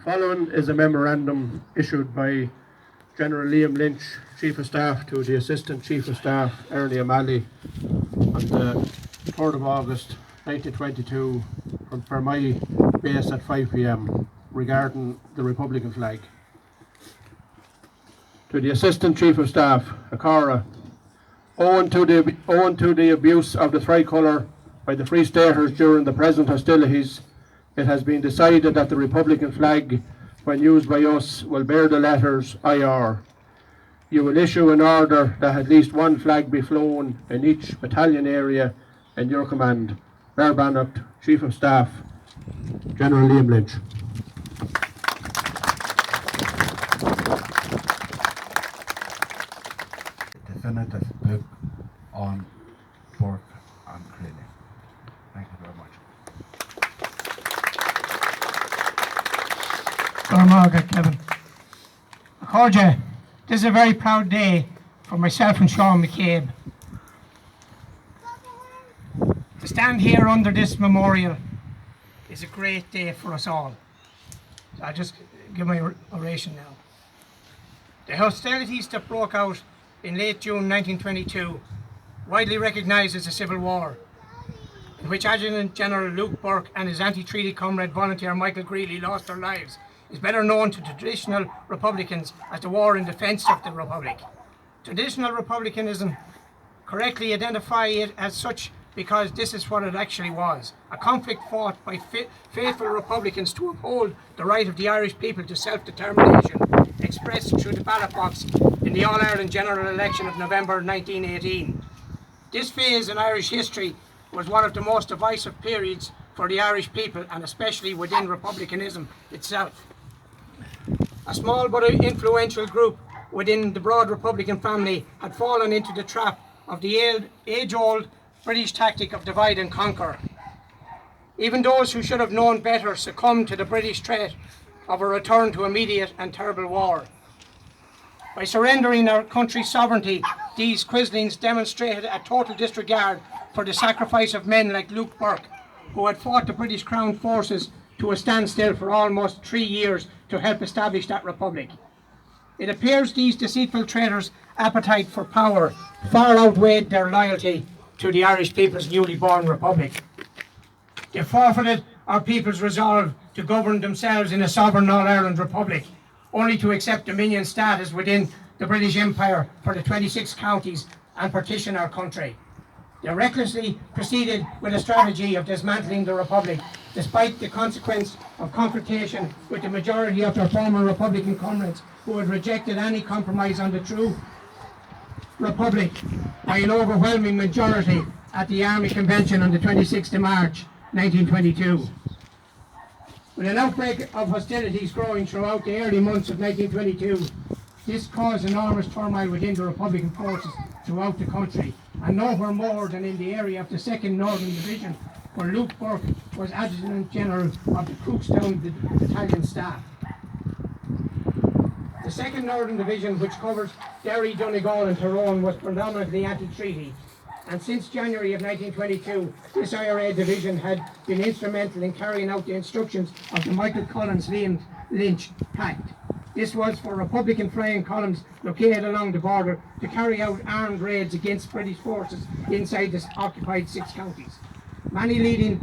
Following is a memorandum issued by General Liam Lynch, Chief of Staff, to the Assistant Chief of Staff, Ernie O'Malley, on the 3rd of August 1922 from Fermoy base at 5 p.m. regarding the Republican flag. To the Assistant Chief of Staff, Akara, owing to the abuse of the tricolour by the Free Staters during the present hostilities, it has been decided that the Republican flag, when used by us, will bear the letters IR. You will issue an order that at least one flag be flown in each battalion area in your command. Barracks, Chief of Staff, General Liam Lynch. Definitive book on Burke and GREALY. Thank you very much. Armagh, Kevin. Accordia, this is a very proud day for myself and Sean McCabe. To stand here under this memorial is a great day for us all. So I'll just give my oration now. The hostilities that broke out in late June 1922, widely recognised as a civil war, in which Adjutant General Luke Burke and his anti-treaty comrade volunteer Michael GREALY lost their lives, is better known to traditional Republicans as the war in defence of the Republic. Traditional Republicanism correctly identify it as such because this is what it actually was, a conflict fought by faithful Republicans to uphold the right of the Irish people to self-determination, expressed through the ballot box in the All-Ireland general election of November 1918. This phase in Irish history was one of the most divisive periods for the Irish people, and especially within republicanism itself. A small but influential group within the broad Republican family had fallen into the trap of the age-old British tactic of divide and conquer. Even those who should have known better succumbed to the British threat of a return to immediate and terrible war. By surrendering our country's sovereignty, these quislings demonstrated a total disregard for the sacrifice of men like Luke Burke, who had fought the British Crown forces to a standstill for almost 3 years to help establish that republic. It appears these deceitful traitors' appetite for power far outweighed their loyalty to the Irish people's newly born republic. They forfeited our people's resolve to govern themselves in a sovereign All-Ireland republic, only to accept dominion status within the British Empire for the 26 counties and partition our country. They recklessly proceeded with a strategy of dismantling the Republic, despite the consequence of confrontation with the majority of their former Republican comrades who had rejected any compromise on the true Republic by an overwhelming majority at the Army Convention on the 26th of March 1922. With an outbreak of hostilities growing throughout the early months of 1922, this caused enormous turmoil within the Republican forces throughout the country, and nowhere more than in the area of the 2nd Northern Division, where Luke Burke was Adjutant General of the Cookstown Battalion Staff. The 2nd Northern Division, which covers Derry, Donegal and Tyrone, was predominantly anti-treaty, and since January of 1922, this IRA division had been instrumental in carrying out the instructions of the Michael Collins-Liam Lynch Pact. This was for Republican flying columns located along the border to carry out armed raids against British forces inside the occupied 6 counties. Many leading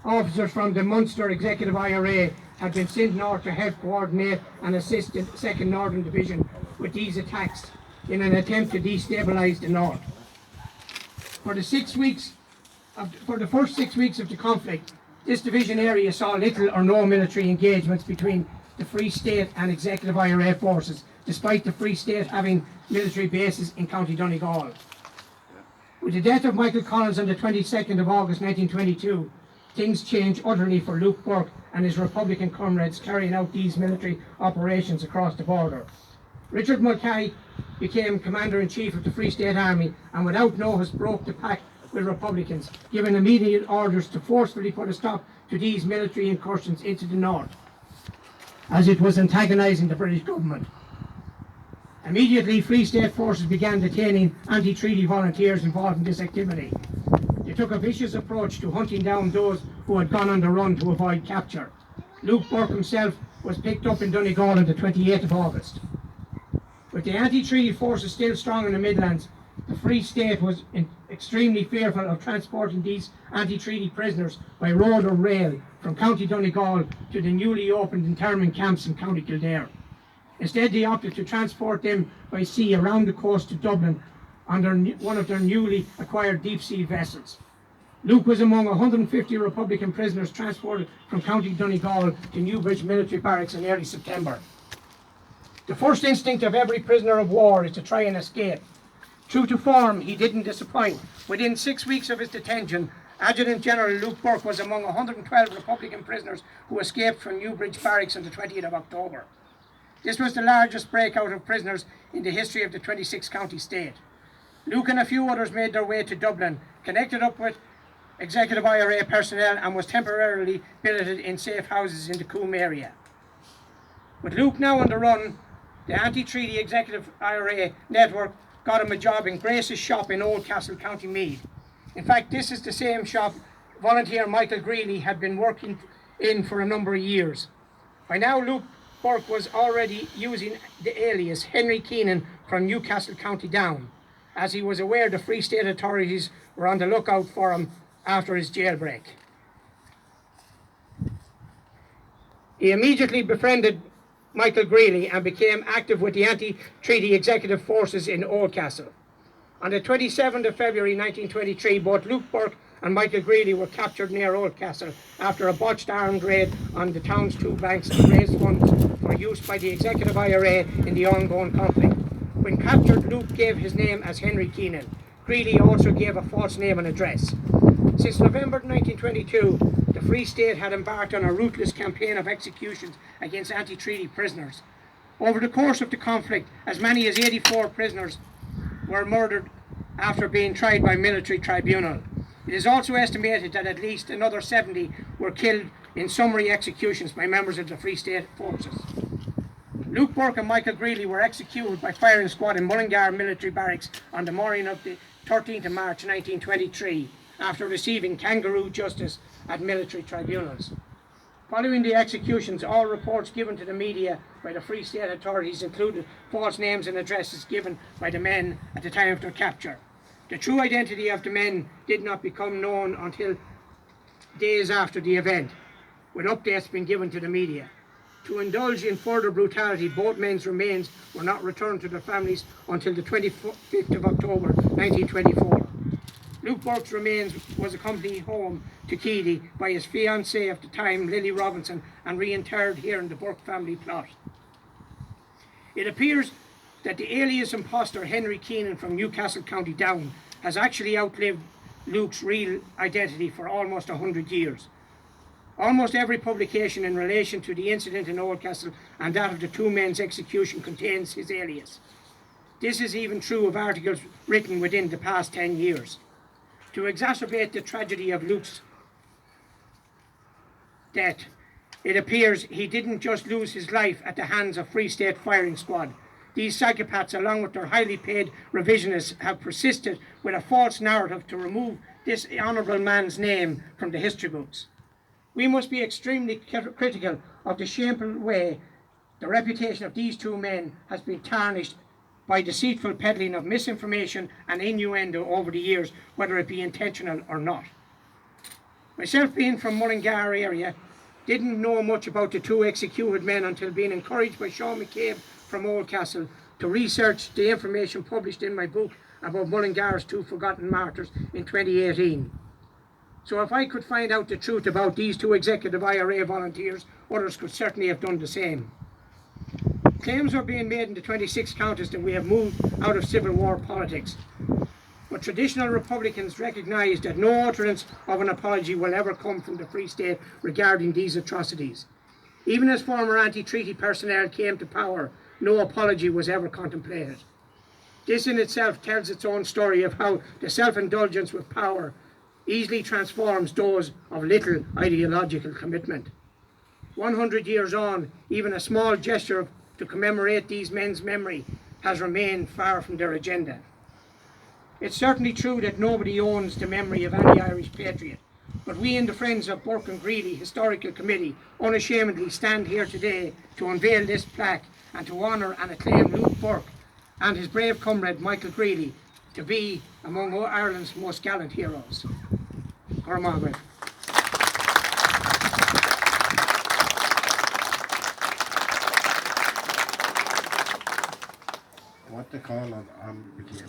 officers from the Munster Executive IRA had been sent north to help coordinate and assist the 2nd Northern Division with these attacks in an attempt to destabilise the north. For the first 6 weeks of the conflict, this division area saw little or no military engagements between the Free State and Executive IRA forces, despite the Free State having military bases in County Donegal. With the death of Michael Collins on the 22nd of August 1922, things changed utterly for Luke Burke and his Republican comrades carrying out these military operations across the border. Richard Mulcahy became Commander-in-Chief of the Free State Army, and without notice broke the pact with Republicans, giving immediate orders to forcefully put a stop to these military incursions into the north, as it was antagonising the British government. Immediately, Free State forces began detaining anti-treaty volunteers involved in this activity. They took a vicious approach to hunting down those who had gone on the run to avoid capture. Luke Burke himself was picked up in Donegal on the 28th of August. With the anti-treaty forces still strong in the Midlands, the Free State was extremely fearful of transporting these anti-treaty prisoners by road or rail from County Donegal to the newly opened internment camps in County Kildare. Instead, they opted to transport them by sea around the coast to Dublin on one of their newly acquired deep-sea vessels. Luke was among 150 Republican prisoners transported from County Donegal to Newbridge military barracks in early September. The first instinct of every prisoner of war is to try and escape. True to form, he didn't disappoint. Within 6 weeks of his detention, Adjutant General Luke Burke was among 112 Republican prisoners who escaped from Newbridge barracks on the 20th of October. This was the largest breakout of prisoners in the history of the 26-county state. Luke and a few others made their way to Dublin, connected up with Executive IRA personnel, and was temporarily billeted in safe houses in the Coombe area. With Luke now on the run, the anti-treaty Executive IRA network got him a job in Grace's shop in Oldcastle, County Meath. In fact, this is the same shop volunteer Michael GREALY had been working in for a number of years. By now, Luke Burke was already using the alias Henry Keenan from Newcastle, County Down, as he was aware the Free State authorities were on the lookout for him after his jailbreak. He immediately befriended Michael GREALY and became active with the anti-treaty executive forces in Oldcastle. On the 27th of February 1923, both Luke Burke and Michael GREALY were captured near Oldcastle after a botched armed raid on the town's two banks and raised funds for use by the Executive IRA in the ongoing conflict. When captured, Luke gave his name as Henry Keenan. GREALY also gave a false name and address. Since November 1922, the Free State had embarked on a ruthless campaign of executions against anti-treaty prisoners. Over the course of the conflict, as many as 84 prisoners were murdered after being tried by military tribunal. It is also estimated that at least another 70 were killed in summary executions by members of the Free State forces. Luke Burke and Michael GREALY were executed by firing squad in Mullingar military barracks on the morning of the 13th of March 1923 after receiving kangaroo justice at military tribunals. Following the executions, all reports given to the media by the Free State authorities included false names and addresses given by the men at the time of their capture. The true identity of the men did not become known until days after the event, with updates being given to the media. To indulge in further brutality, both men's remains were not returned to their families until the 25th of October 1924. Luke Burke's remains was accompanied home to Keady by his fiancée of the time, Lily Robinson, and reinterred here in the Burke family plot. It appears that the alias imposter Henry Keenan from Newcastle, County Down has actually outlived Luke's real identity for almost 100 years. Almost every publication in relation to the incident in Oldcastle and that of the two men's execution contains his alias. This is even true of articles written within the past 10 years. To exacerbate the tragedy of Luke's death, it appears he didn't just lose his life at the hands of Free State firing squad. These psychopaths, along with their highly paid revisionists, have persisted with a false narrative to remove this honourable man's name from the history books. We must be extremely critical of the shameful way the reputation of these two men has been tarnished by deceitful peddling of misinformation and innuendo over the years, whether it be intentional or not. Myself, being from Mullingar area, didn't know much about the two executed men until being encouraged by Sean McCabe from Oldcastle to research the information published in my book about Mullingar's two forgotten martyrs in 2018. So if I could find out the truth about these two Executive IRA volunteers, others could certainly have done the same. Claims are being made in the 26 counties that we have moved out of Civil War politics. But traditional Republicans recognise that no utterance of an apology will ever come from the Free State regarding these atrocities. Even as former anti-treaty personnel came to power, no apology was ever contemplated. This in itself tells its own story of how the self-indulgence with power easily transforms those of little ideological commitment. 100 years on, even a small gesture to commemorate these men's memory has remained far from their agenda. It's certainly true that nobody owns the memory of any Irish patriot, But we in the Friends of Burke and Greeley Historical Committee unashamedly stand here today to unveil this plaque and to honour and acclaim Luke Burke and his brave comrade Michael Greeley to be among Ireland's most gallant heroes. Armagh. What they call on became.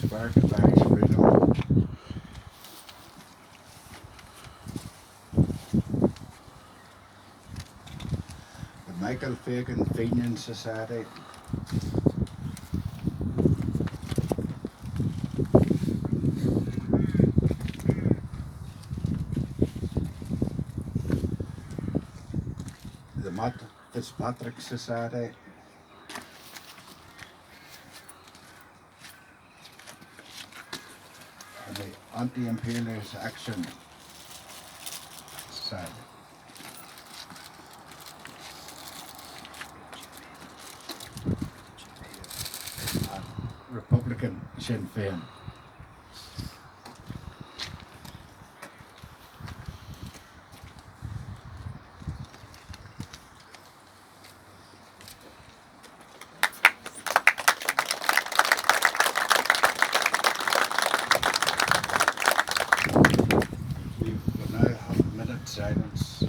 Spark of Irish freedom. The Michael Fagan Fenian Society. The Matt Fitzpatrick Society. And the Anti-Imperialist Action Society. And Republican Sinn Féin. We will now have a minute silence.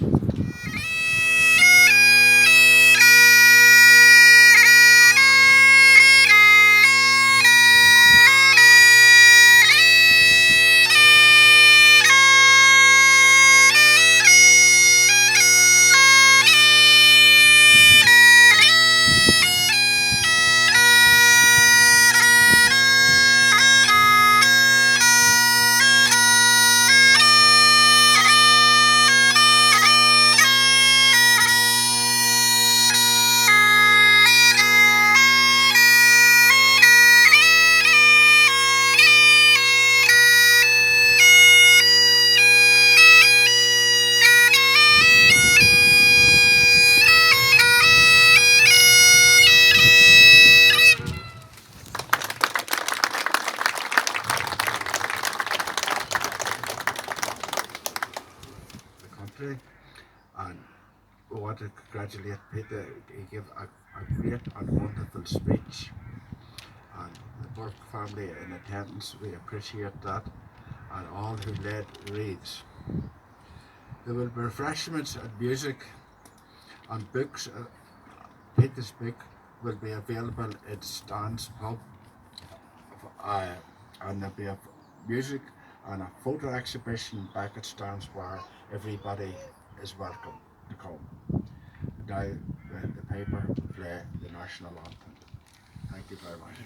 Country, and we want to congratulate Peter. He gave a great and wonderful speech, and the Burke family in attendance, we appreciate that, and all who led reads. There will be refreshments and music and books. Peter's book will be available at Stan's Pub, and there'll be a music and a photo exhibition back at Stan's where everybody is welcome to come. Now the paper will play the national anthem. Thank you very much.